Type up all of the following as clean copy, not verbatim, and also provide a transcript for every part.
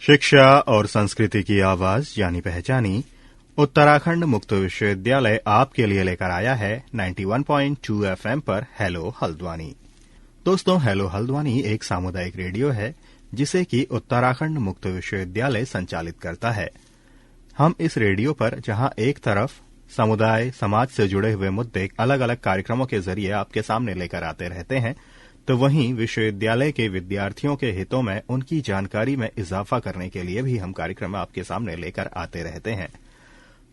शिक्षा और संस्कृति की आवाज यानी पहचानी उत्तराखंड मुक्त विश्वविद्यालय आपके लिए लेकर आया है 91.2 एफएम पर हेलो हल्द्वानी। दोस्तों, हेलो हल्द्वानी एक सामुदायिक रेडियो है जिसे कि उत्तराखंड मुक्त विश्वविद्यालय संचालित करता है। हम इस रेडियो पर जहां एक तरफ समुदाय समाज से जुड़े हुए मुद्दे अलग अलग कार्यक्रमों के जरिए आपके सामने लेकर आते रहते हैं, तो वहीं विश्वविद्यालय के विद्यार्थियों के हितों में उनकी जानकारी में इजाफा करने के लिए भी हम कार्यक्रम आपके सामने लेकर आते रहते हैं।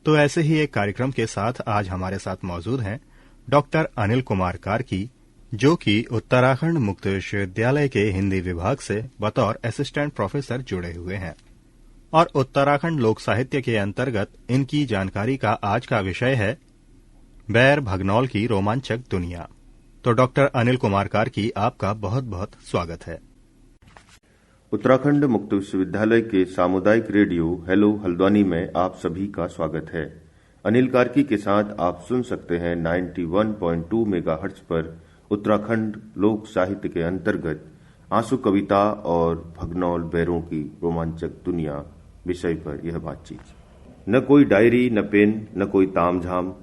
तो ऐसे ही एक कार्यक्रम के साथ आज हमारे साथ मौजूद हैं डॉक्टर अनिल कुमार कार्की, जो कि उत्तराखंड मुक्त विश्वविद्यालय के हिंदी विभाग से बतौर असिस्टेंट प्रोफेसर जुड़े हुए हैं और उत्तराखंड लोक साहित्य के अंतर्गत इनकी जानकारी का आज का विषय है बैर भगनौल की रोमांचक दुनिया। तो डॉक्टर अनिल कुमार कार्की, आपका बहुत बहुत स्वागत है। उत्तराखंड मुक्त विश्वविद्यालय के सामुदायिक रेडियो हेलो हल्द्वानी में आप सभी का स्वागत है। अनिल कार्की के साथ आप सुन सकते हैं 91.2 मेगाहर्ट्ज पर उत्तराखंड लोक साहित्य के अंतर्गत आंसू कविता और भगनौल बैरों की रोमांचक दुनिया विषय पर यह बातचीत। न कोई डायरी, न पेन, न कोई तामझाम,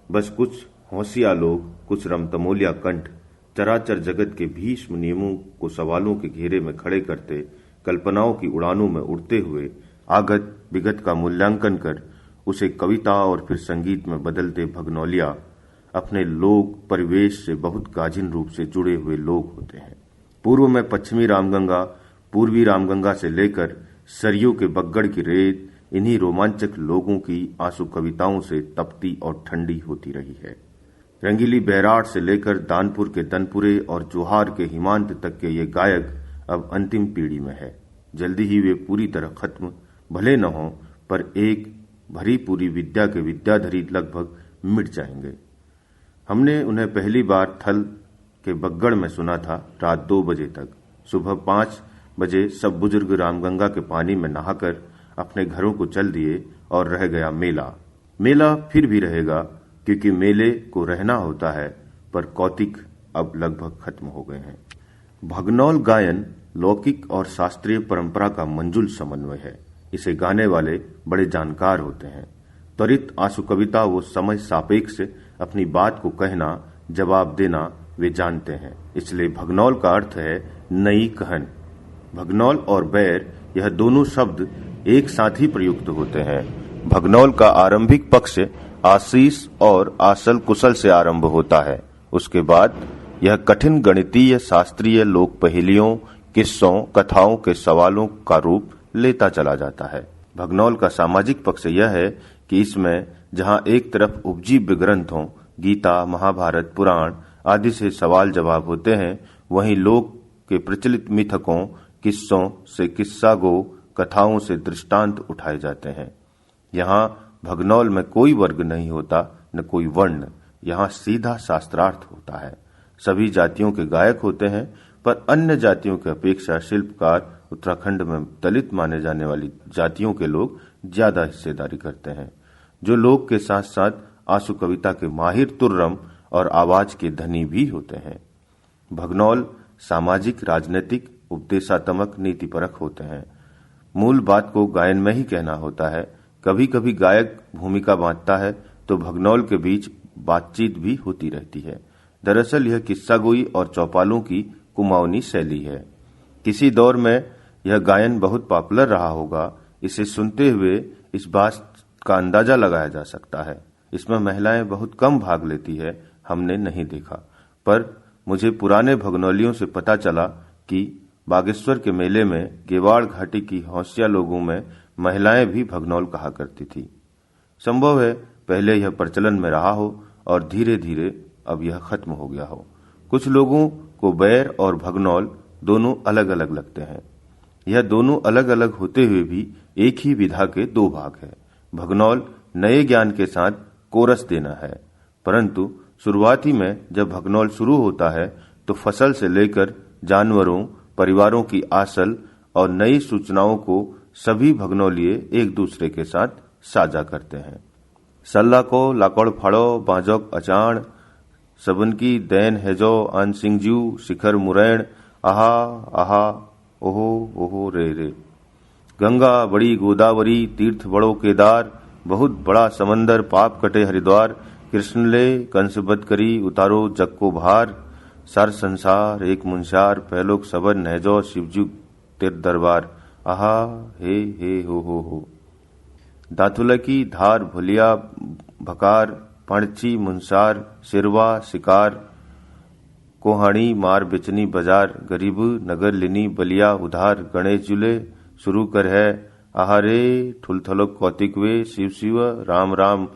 बस कुछ होशियार लोग, कुछ रमतमोलिया कंठ चराचर जगत के भीष्म नियमों को सवालों के घेरे में खड़े करते, कल्पनाओं की उड़ानों में उड़ते हुए आगत विगत का मूल्यांकन कर उसे कविता और फिर संगीत में बदलते भगनौलिया अपने लोक परिवेश से बहुत काजिन रूप से जुड़े हुए लोग होते हैं। पूर्व में पश्चिमी रामगंगा, पूर्वी रामगंगा से लेकर सरयू के बगड़ की रेत इन्हीं रोमांचक लोगों की आंसू कविताओं से तपती और ठंडी होती रही है। रंगीली बैराट से लेकर दानपुर के दनपुरे और जोहार के हिमांत तक के ये गायक अब अंतिम पीढ़ी में है। जल्दी ही वे पूरी तरह खत्म भले न हो, पर एक भरी पूरी विद्या के विद्याधरी लगभग मिट जाएंगे। हमने उन्हें पहली बार थल के बगड़ में सुना था रात 2 बजे तक। सुबह 5 बजे सब बुजुर्ग रामगंगा के पानी में नहाकर अपने घरों को चल दिए और रह गया मेला। मेला फिर भी रहेगा क्योंकि मेले को रहना होता है, पर कौतिक अब लगभग खत्म हो गए हैं। भगनौल गायन लौकिक और शास्त्रीय परंपरा का मंजुल समन्वय है। इसे गाने वाले बड़े जानकार होते हैं। त्वरित आंसू कविता वो समय सापेक्ष अपनी बात को कहना, जवाब देना वे जानते हैं। इसलिए भगनौल का अर्थ है नई कहन। भगनौल और बैर यह दोनों शब्द एक साथ ही प्रयुक्त होते हैं। भगनौल का आरंभिक पक्ष आशीष और आसल कुशल से आरंभ होता है। उसके बाद यह कठिन गणितीय शास्त्रीय लोक पहेलियों, किस्सों, कथाओं के सवालों का रूप लेता चला जाता है। भगनौल का सामाजिक पक्ष यह है कि इसमें जहां एक तरफ उपजीव्य ग्रंथों गीता, महाभारत, पुराण आदि से सवाल जवाब होते हैं, वहीं लोक के प्रचलित मिथकों, किस्सों से किस्सा गो, कथाओं से दृष्टांत उठाए जाते हैं। यहाँ भगनौल में कोई वर्ग नहीं होता, न कोई वर्ण। यहाँ सीधा शास्त्रार्थ होता है। सभी जातियों के गायक होते हैं, पर अन्य जातियों की अपेक्षा शिल्पकार उत्तराखंड में दलित माने जाने वाली जातियों के लोग ज्यादा हिस्सेदारी करते हैं, जो लोग के साथ साथ आंसू कविता के माहिर तुर्रम और आवाज के धनी भी होते हैं। भगनौल सामाजिक, राजनीतिक, उपदेशात्मक, नीतिपरक होते हैं। मूल बात को गायन में ही कहना होता है। कभी कभी गायक भूमिका बांटता है तो भगनौल के बीच बातचीत भी होती रहती है। दरअसल यह किस्सागोई और चौपालों की कुमाऊनी शैली है। किसी दौर में यह गायन बहुत पॉपुलर रहा होगा। इसे सुनते हुए इस बात का अंदाजा लगाया जा सकता है। इसमें महिलाएं बहुत कम भाग लेती है, हमने नहीं देखा, पर मुझे पुराने भगनौलियों से पता चला कि बागेश्वर के मेले में गेवाड़ घाटी की होशियार लोगों में महिलाएं भी भगनौल कहा करती थी। संभव है पहले यह प्रचलन में रहा हो और धीरे धीरे अब यह खत्म हो गया हो। कुछ लोगों को बैर और भगनौल दोनों अलग अलग लगते हैं। यह दोनों अलग अलग होते हुए भी एक ही विधा के 2 भाग है। भगनौल नए ज्ञान के साथ कोरस देना है, परंतु शुरुआती में जब भगनौल शुरू होता है तो फसल से लेकर जानवरों, परिवारों की आसल और नई सूचनाओं को सभी भगनौलिये एक दूसरे के साथ साझा करते हैं। सल्ला को लाकड़ फाड़ो, बाजोक अचाण, सबनकी दैन हेजो, आन सिंहजू, शिखर मुरैण, आहा आहा, ओहो ओहो रे रे। गंगा बड़ी गोदावरी, तीर्थ बड़ो केदार, बहुत बड़ा समंदर, पाप कटे हरिद्वार। कृष्ण ले कंस बध करी, उतारो जग को भार। सार संसार एक मुंशार, पहलोक सबर नहजो, शिवजू तिर दरबार। आहा हे हो। दाथुला की धार, भुलिया भकार, पणची मुंसार, सिरवा शिकार। कोहाणी मार बेचनी बाजार, गरीब नगर लिनी बलिया उधार। गणेश जुले शुरू कर है, आहारे ठुलथलो कौतिक वे। शिव शिव राम राम,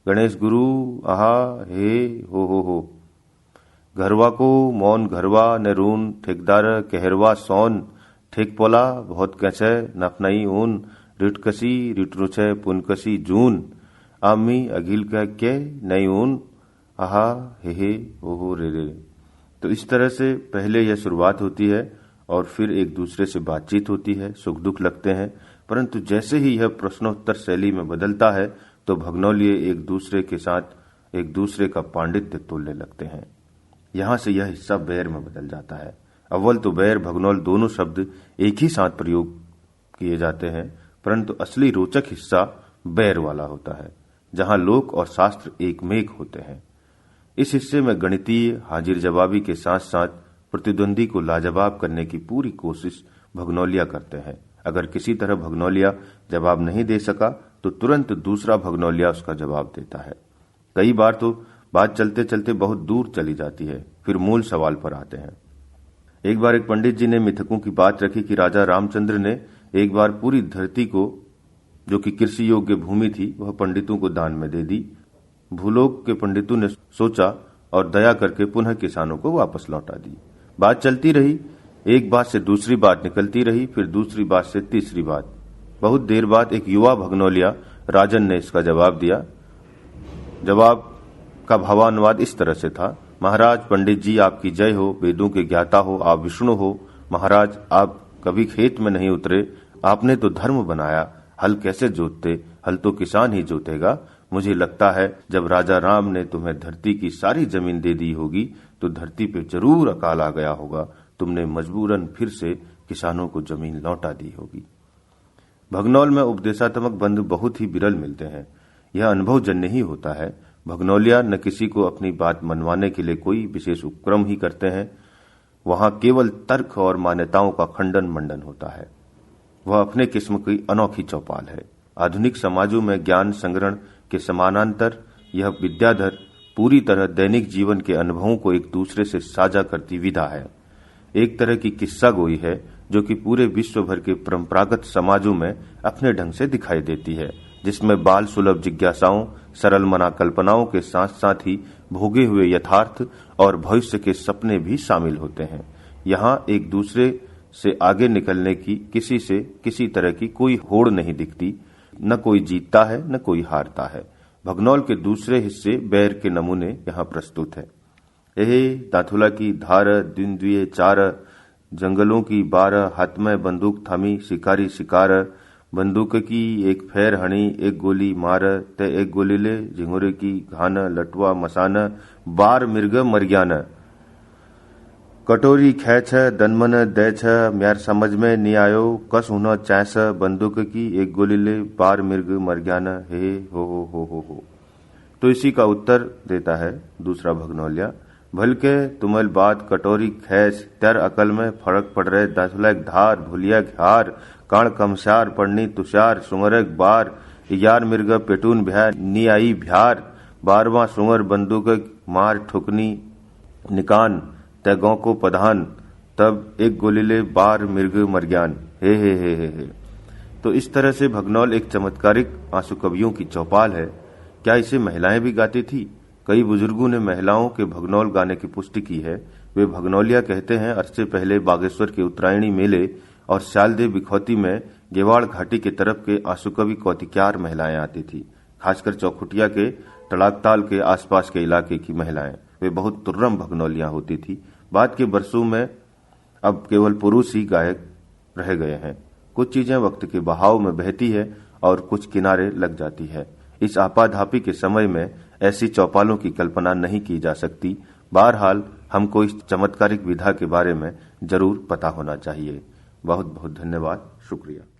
गणेश गुरु आहा हे हो। घरवा को मौन घरवा न रून, ठेकदार कहरवा सोन। ठेक पोला बहुत कैसे नफनई ऊन, रिटकसी रिटरुछे पुनकसी जून। आमी अघिल कह के नई ऊन, आहा हे हो रे। तो इस तरह से पहले यह शुरुआत होती है और फिर एक दूसरे से बातचीत होती है, सुख दुख लगते हैं। परंतु जैसे ही यह प्रश्नोत्तर शैली में बदलता है तो भगनौलिये एक दूसरे के साथ एक दूसरे का पांडित्य तोलने लगते हैं। यहां से यह हिस्सा बैर में बदल जाता है। अव्वल तो बैर भगनौल दोनों शब्द एक ही साथ प्रयोग किए जाते हैं, परंतु असली रोचक हिस्सा बैर वाला होता है, जहां लोक और शास्त्र एकमेक होते हैं। इस हिस्से में गणितीय हाजिर जवाबी के साथ साथ प्रतिद्वंदी को लाजवाब करने की पूरी कोशिश भगनौलिया करते हैं। अगर किसी तरह भगनौलिया जवाब नहीं दे सका तो तुरंत दूसरा भगनौलिया उसका जवाब देता है। कई बार तो बात चलते चलते बहुत दूर चली जाती है, फिर मूल सवाल पर आते हैं। एक बार एक पंडित जी ने मिथकों की बात रखी कि राजा रामचंद्र ने एक बार पूरी धरती को, जो कि कृषि योग्य भूमि थी, वह पंडितों को दान में दे दी। भूलोक के पंडितों ने सोचा और दया करके पुनः किसानों को वापस लौटा दी। बात चलती रही, एक बात से दूसरी बात निकलती रही, फिर दूसरी बात से तीसरी बात। बहुत देर बाद एक युवा भगनौलिया राजन ने इसका जवाब दिया। जवाब का भावानुवाद इस तरह से था, महाराज पंडित जी आपकी जय हो, वेदों के ज्ञाता हो, आप विष्णु हो। महाराज आप कभी खेत में नहीं उतरे, आपने तो धर्म बनाया, हल कैसे जोतते, हल तो किसान ही जोतेगा। मुझे लगता है जब राजा राम ने तुम्हें धरती की सारी जमीन दे दी होगी तो धरती पे जरूर अकाल आ गया होगा, तुमने मजबूरन फिर से किसानों को जमीन लौटा दी होगी। भगनौल में उपदेशात्मक बंद बहुत ही विरल मिलते हैं। यह अनुभवजन्य ही होता है। भगनौलिया न किसी को अपनी बात मनवाने के लिए कोई विशेष उपक्रम ही करते हैं, वहां केवल तर्क और मान्यताओं का खंडन मंडन होता है। वह अपने किस्म की अनोखी चौपाल है। आधुनिक समाजों में ज्ञान संग्रहण के समानांतर यह विद्याधर पूरी तरह दैनिक जीवन के अनुभवों को एक दूसरे से साझा करती विधा है। एक तरह की किस्सा गोई है जो कि पूरे विश्व भर के परंपरागत समाजों में अपने ढंग से दिखाई देती है, जिसमें बाल सुलभ जिज्ञासाओं, सरल मना कल्पनाओं के साथ साथ ही भोगे हुए यथार्थ और भविष्य के सपने भी शामिल होते हैं। यहाँ एक दूसरे से आगे निकलने की किसी से किसी तरह की कोई होड़ नहीं दिखती, न कोई जीतता है न कोई हारता है। भगनौल के दूसरे हिस्से बैर के नमूने यहाँ प्रस्तुत है। दाथुला की धार, दिन द्विये चार, जंगलों की 12, हाथ में बंदूक थामी, शिकारी शिकार। बंदूक की एक फेर हणी, एक गोली मार, ते एक गोली ले, झिंगुरे की घान, लटवा मसान, बार मिर्ग मरग्यान। कटोरी खे छ, दनमन दे छ, म्यार समझ में नहीं आयो, कस होना चैस, बंदूक की एक गोली ले, बार मिर्ग मरग्यान। हे हो। तो इसी का उत्तर देता है दूसरा भगनौलिया। भलके तुमल बात कटोरी खैस, त्यार अकल में फर्क पड़ रहे, दाथुला धार, भुलिया घार, काण कमसार, पड़नी तुषार, सुंगरक बार, यार मिर्ग पेटून भ्यार, नी आई भ्यार, 12वां सुंगर बंदूक मार ठुकनी निकान, तैगों को पधान, तब एक गोली ले, बार मिर्ग मरग्यान। हे। तो इस तरह से भगनौल एक चमत्कारिक आंसू कवियों की चौपाल है। क्या इसे महिलाएं भी गाती थी? कई बुजुर्गों ने महिलाओं के भगनौल गाने की पुष्टि की है। वे भगनौलिया कहते हैं अरसे पहले बागेश्वर के उत्तरायणी मेले और शालदेव बिखौती में गेवाड़ घाटी के तरफ के आंसू-कवि कौतिक्यार महिलाएं आती थी, खासकर चौखुटिया के तड़ाकताल के आसपास के इलाके की महिलाएं। वे बहुत तुर्रम भगनौलियां होती थी। बाद के बरसों में अब केवल पुरुष ही गायक रह गए हैं। कुछ चीजें वक्त के बहाव में बहती है और कुछ किनारे लग जाती है। इस आपाधापी के समय में ऐसी चौपालों की कल्पना नहीं की जा सकती। बहरहाल हमको इस चमत्कारिक विधा के बारे में जरूर पता होना चाहिए। बहुत बहुत धन्यवाद, शुक्रिया।